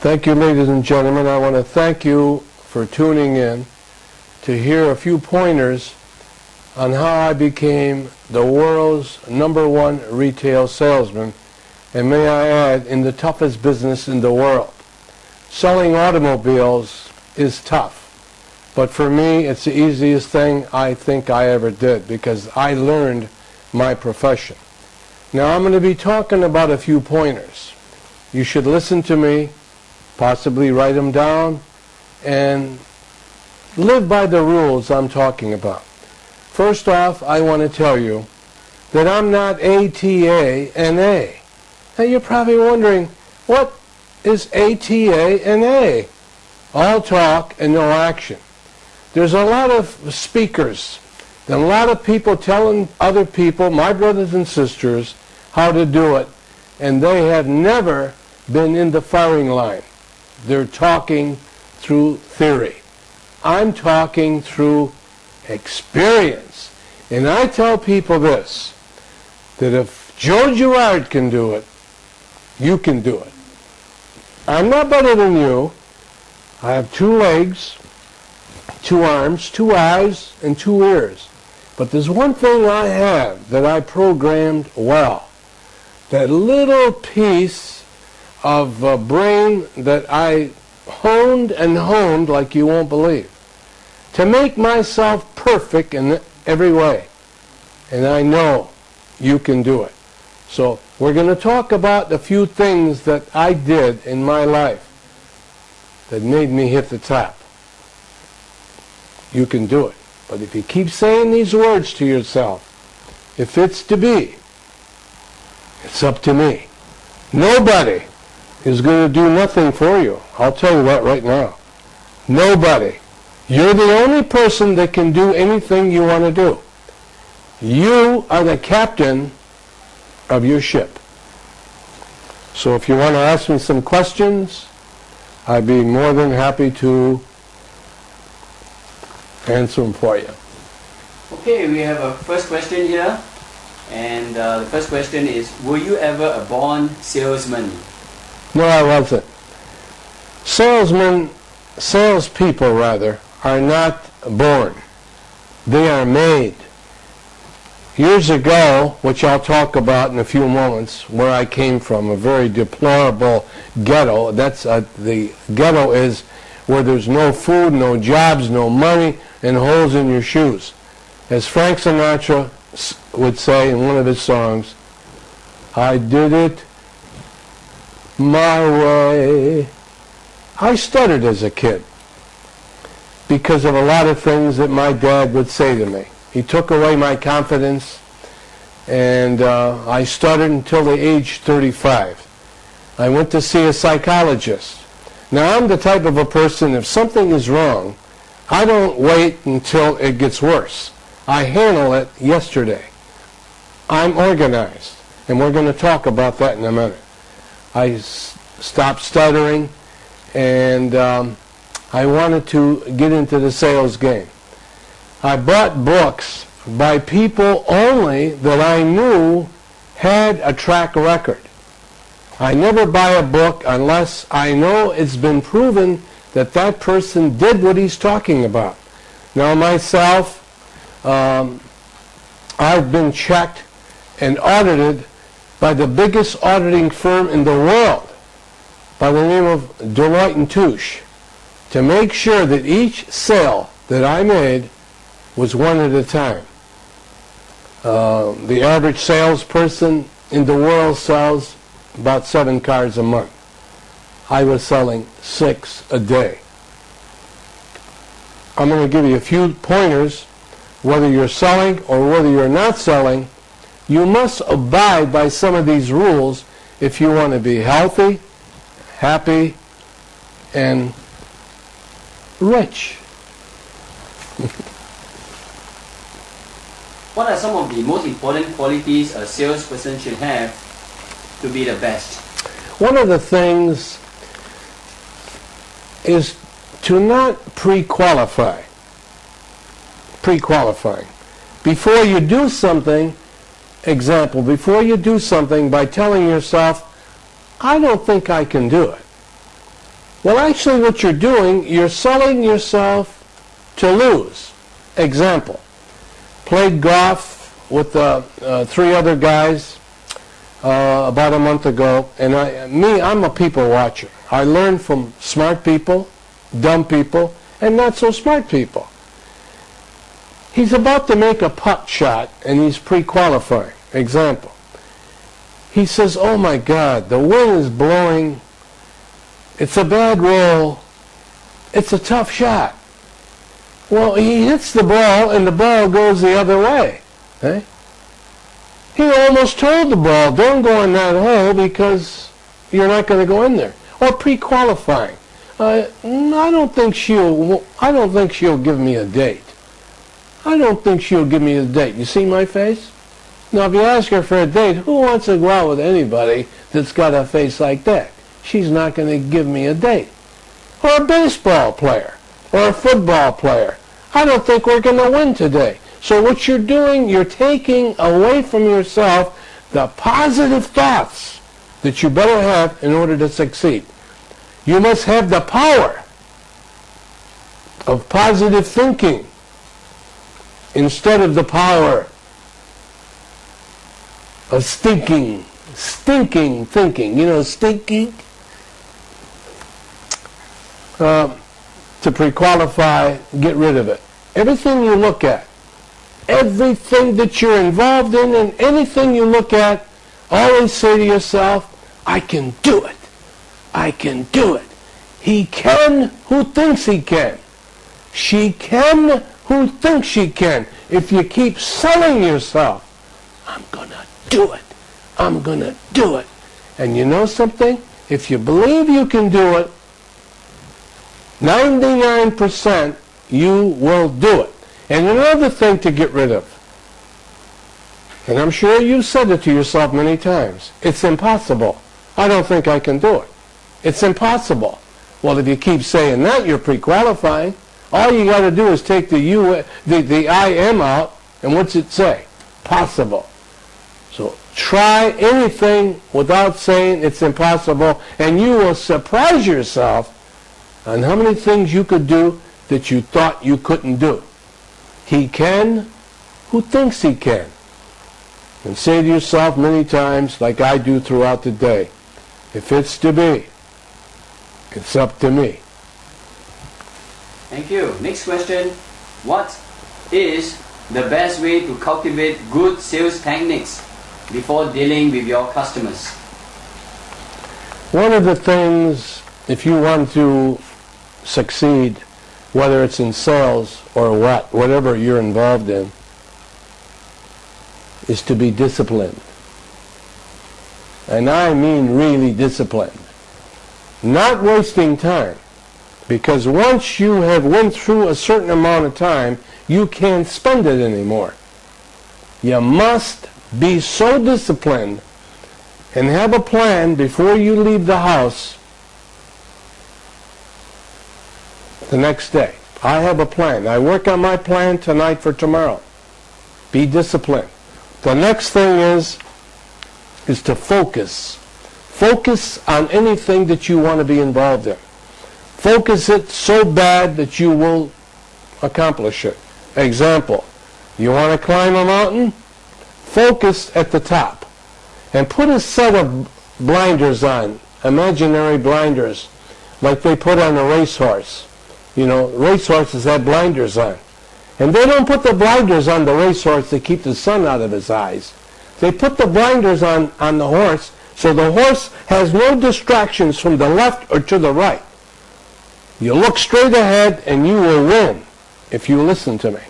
Thank you, ladies and gentlemen. I want to thank you for tuning in to hear a few pointers on how I became the world's #1 retail salesman, and may I add, in the toughest business in the world. Selling automobiles is tough, but for me it's the easiest thing I think I ever did because I learned my profession. Now I'm going to be talking about a few pointers. You should listen to me, possibly write them down, and live by the rules I'm talking about. First off, I want to tell you that I'm not ATA-NA. Now you're probably wondering, what is ATA-NA? All talk and no action. There's a lot of speakers and a lot of people telling other people, my brothers and sisters, how to do it, and they have never been in the firing line. They're talking through theory. I'm talking through experience. And I tell people this, that if Joe Girard can do it, you can do it. I'm not better than you. I have 2 legs, 2 arms, 2 eyes, and 2 ears. But there's one thing I have that I programmed well. That little piece of brain that I honed and honed like you won't believe, to make myself perfect in every way. And I know you can do it. So we're going to talk about a few things that I did in my life that made me hit the top. You can do it. But if you keep saying these words to yourself, if it's to be, it's up to me. Nobody is going to do nothing for you. I'll tell you that right now. Nobody. You're the only person that can do anything you want to do. You are the captain of your ship. So if you want to ask me some questions, I'd be more than happy to answer them for you. Okay, we have a first question here. And the first question is, were you ever a born salesman? No, I wasn't. Salespeople rather, are not born. They are made. Years ago, which I'll talk about in a few moments, where I came from, a very deplorable ghetto. That's the ghetto is where there's no food, no jobs, no money, and holes in your shoes. As Frank Sinatra would say in one of his songs, I did it my way. I stuttered as a kid because of a lot of things that my dad would say to me. He took away my confidence, and I stuttered until the age 35. I went to see a psychologist. Now I'm the type of a person, if something is wrong, I don't wait until it gets worse. I handle it yesterday. I'm organized, and we're going to talk about that in a minute. I stopped stuttering, and I wanted to get into the sales game. I bought books by people only that I knew had a track record. I never buy a book unless I know it's been proven that that person did what he's talking about. Now myself, I've been checked and audited by the biggest auditing firm in the world by the name of Deloitte & Touche to make sure that each sale that I made was one at a time. The average salesperson in the world sells about 7 cars a month. I was selling 6 a day. I'm going to give you a few pointers. Whether you're selling or whether you're not selling, you must abide by some of these rules if you want to be healthy, happy, and rich. What are some of the most important qualities a salesperson should have to be the best? One of the things is to not pre-qualify. Pre-qualifying. Before you do something, example, before you do something by telling yourself, I don't think I can do it. Well, actually what you're doing, you're selling yourself to lose. Example, played golf with 3 other guys about a month ago, and I'm a people watcher. I learn from smart people, dumb people, and not so smart people. He's about to make a putt shot, and he's pre-qualifying. Example, he says, oh my God, the wind is blowing, it's a bad roll, it's a tough shot. Well, he hits the ball, and the ball goes the other way. Okay? He almost told the ball, don't go in that hole because you're not going to go in there. Or pre-qualifying. I don't think she'll give me a date. I don't think she'll give me a date. You see my face? Now, if you ask her for a date, who wants to go out with anybody that's got a face like that? She's not going to give me a date. Or a baseball player. Or a football player. I don't think we're going to win today. So what you're doing, you're taking away from yourself the positive thoughts that you better have in order to succeed. You must have the power of positive thinking instead of the power of stinking thinking. You know, stinking? To pre-qualify, get rid of it. Everything you look at, everything that you're involved in, and anything you look at, always say to yourself, I can do it. I can do it. He can who thinks he can. She can who thinks she can. If you keep selling yourself, I'm going to do it. I'm going to do it. And you know something? If you believe you can do it, 99% you will do it. And another thing to get rid of, and I'm sure you've said it to yourself many times, it's impossible. I don't think I can do it. It's impossible. Well, if you keep saying that, you're pre-qualifying. All you got to do is take the I am out, and what's it say? Possible. So try anything without saying it's impossible, and you will surprise yourself on how many things you could do that you thought you couldn't do. He can who thinks he can. And say to yourself many times, like I do throughout the day, if it's to be, it's up to me. Thank you. Next question. What is the best way to cultivate good sales techniques before dealing with your customers? One of the things, if you want to succeed, whether it's in sales or whatever you're involved in, is to be disciplined. And I mean really disciplined. Not wasting time. Because once you have went through a certain amount of time, you can't spend it anymore. You must be so disciplined and have a plan before you leave the house the next day. I have a plan. I work on my plan tonight for tomorrow. Be disciplined. The next thing is to focus. Focus on anything that you want to be involved in. Focus it so bad that you will accomplish it. Example, you want to climb a mountain? Focus at the top. And put a set of blinders on, imaginary blinders, like they put on a racehorse. You know, racehorses have blinders on. And they don't put the blinders on the racehorse to keep the sun out of his eyes. They put the blinders on the horse so the horse has no distractions from the left or to the right. You look straight ahead and you will win if you listen to me.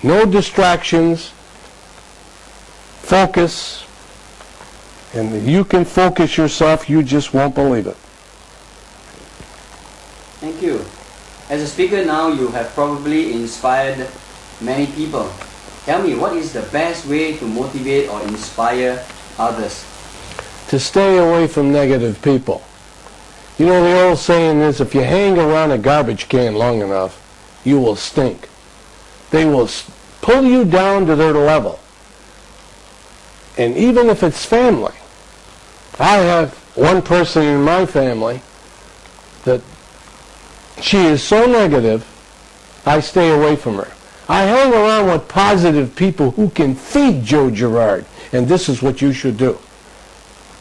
No distractions. Focus. And if you can focus yourself, you just won't believe it. Thank you. As a speaker now, you have probably inspired many people. Tell me, what is the best way to motivate or inspire others? To stay away from negative people. You know, the old saying is, if you hang around a garbage can long enough, you will stink. They will pull you down to their level. And even if it's family, I have one person in my family that she is so negative, I stay away from her. I hang around with positive people who can feed Joe Girard, and this is what you should do.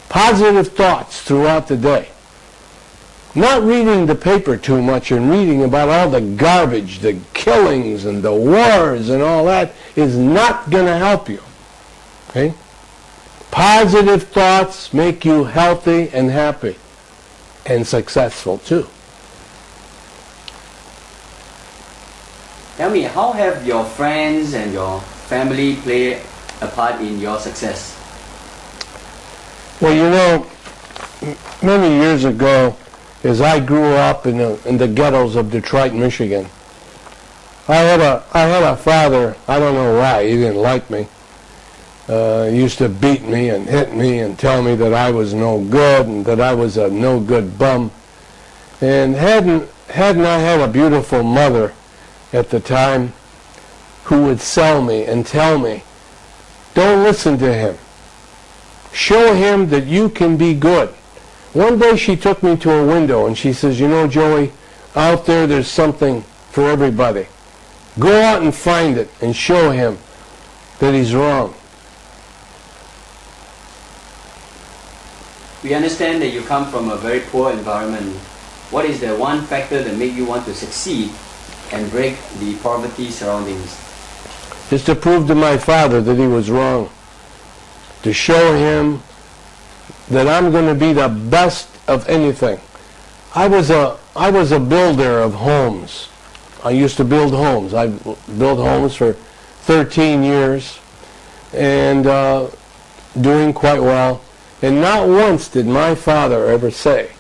Positive thoughts throughout the day. Not reading the paper too much and reading about all the garbage, the killings and the wars and all that is not going to help you. Okay? Positive thoughts make you healthy and happy and successful too. Tell me, how have your friends and your family played a part in your success? Well, you know, many years ago, as I grew up in the ghettos of Detroit, Michigan, I had a father. I don't know why he didn't like me. He used to beat me and hit me and tell me that I was no good and that I was a no good bum. And hadn't I had a beautiful mother at the time who would sell me and tell me, don't listen to him. Show him that you can be good. One day she took me to a window and she says, you know, Joey, out there's something for everybody. Go out and find it and show him that he's wrong. We understand that you come from a very poor environment. What is the one factor that makes you want to succeed and break the poverty surroundings? Is to prove to my father that he was wrong. To show him that I'm going to be the best of anything. I was a builder of homes. I used to build homes. I built homes for 13 years and doing quite well. And not once did my father ever say,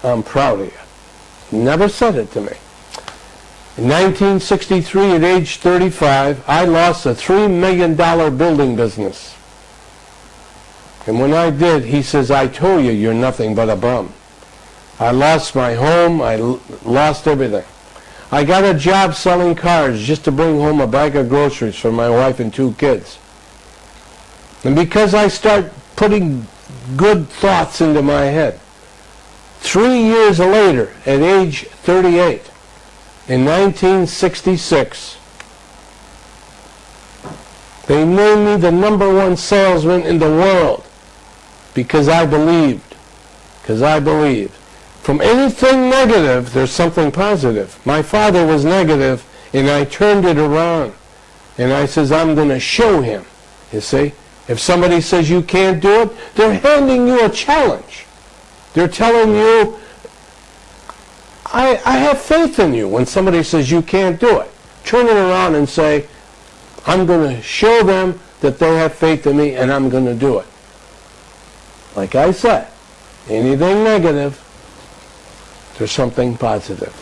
I'm proud of you. Never said it to me. In 1963, at age 35, I lost a $3 million building business. And when I did, he says, I told you you're nothing but a bum. I lost my home. I lost everything. I got a job selling cars just to bring home a bag of groceries for my wife and 2 kids. And because I start putting good thoughts into my head, 3 years later, at age 38, in 1966, they named me the #1 salesman in the world because I believed. Because I believed. From anything negative, there's something positive. My father was negative, and I turned it around. And I says, I'm going to show him. You see? If somebody says you can't do it, they're handing you a challenge. They're telling you, I have faith in you. When somebody says you can't do it, turn it around and say, I'm going to show them that they have faith in me and I'm going to do it. Like I said, anything negative, there's something positive.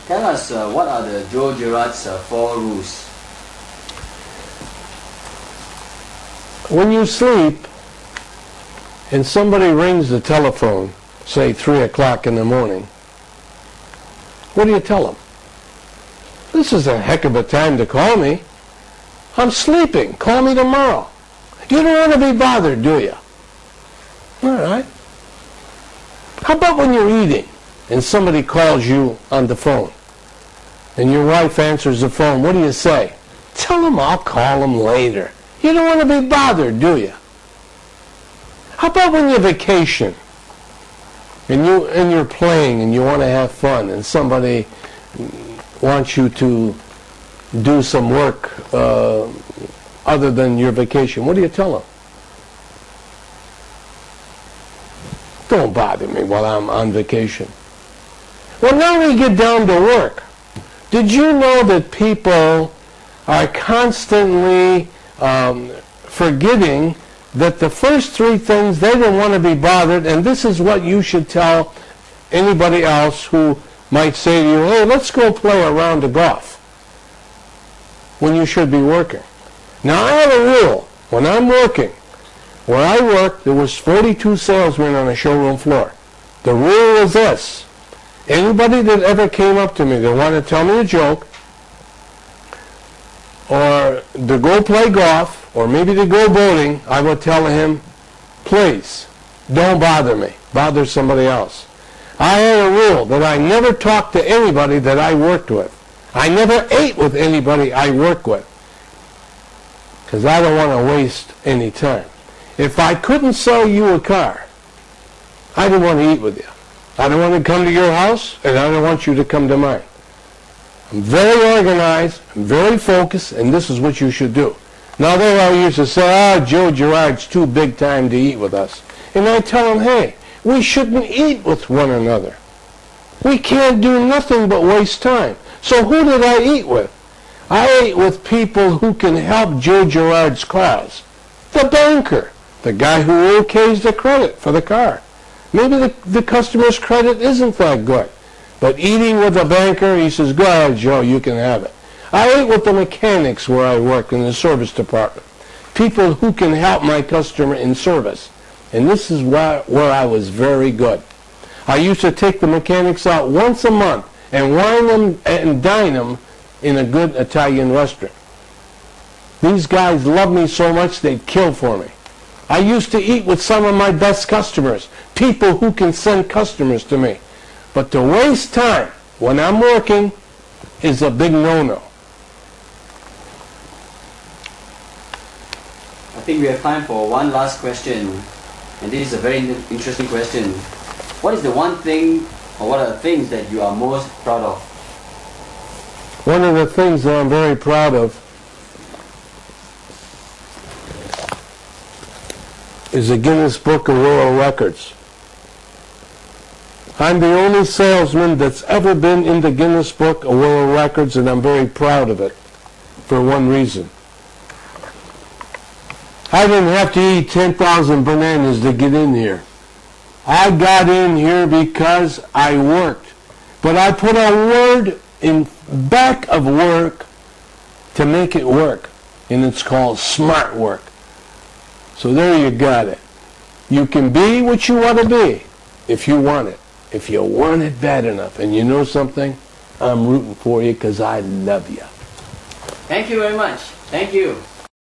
Tell us, what are the Joe Girard's 4 rules? When you sleep and somebody rings the telephone, say 3 o'clock in the morning, what do you tell them? This is a heck of a time to call me. I'm sleeping. Call me tomorrow. You don't want to be bothered, do you? All right. How about when you're eating and somebody calls you on the phone and your wife answers the phone? What do you say? Tell them I'll call them later. You don't want to be bothered, do you? How about when you vacation and you're playing and you want to have fun and somebody wants you to do some work other than your vacation? What do you tell them? Don't bother me while I'm on vacation. Well, now we get down to work. Did you know that people are constantly forgetting that the first 3 things, they don't want to be bothered, and this is what you should tell anybody else who might say to you, hey, let's go play a round of golf, when you should be working. Now, I have a rule. When I'm working, where I work, there was 42 salesmen on the showroom floor. The rule was this. Anybody that ever came up to me that wanted to tell me a joke, or to go play golf, or maybe to go boating, I would tell him, please, don't bother me. Bother somebody else. I had a rule that I never talked to anybody that I worked with. I never ate with anybody I worked with, because I don't want to waste any time. If I couldn't sell you a car, I didn't want to eat with you. I don't want to come to your house, and I don't want you to come to mine. I'm very organized, I'm very focused, and this is what you should do. Now they all used to say, Joe Girard's too big time to eat with us. And I tell them, hey, we shouldn't eat with one another. We can't do nothing but waste time. So who did I eat with? I ate with people who can help Joe Girard's cause. The banker, the guy who okays the credit for the car. Maybe the customer's credit isn't that good. But eating with a banker, he says, go ahead, Joe, you can have it. I ate with the mechanics where I work in the service department. People who can help my customer in service. And this is where I was very good. I used to take the mechanics out once a month and wine them and dine them in a good Italian restaurant. These guys loved me so much they'd kill for me. I used to eat with some of my best customers, people who can send customers to me. But to waste time when I'm working is a big no-no. I think we have time for one last question, and this is a very interesting question. What is the one thing, or what are the things that you are most proud of? One of the things that I'm very proud of is the Guinness Book of World Records. I'm the only salesman that's ever been in the Guinness Book of World Records, and I'm very proud of it for one reason. I didn't have to eat 10,000 bananas to get in here. I got in here because I worked. But I put a word in back of work to make it work, and it's called smart work. So there you got it. You can be what you want to be if you want it. If you want it bad enough. And you know something? I'm rooting for you because I love you. Thank you very much. Thank you.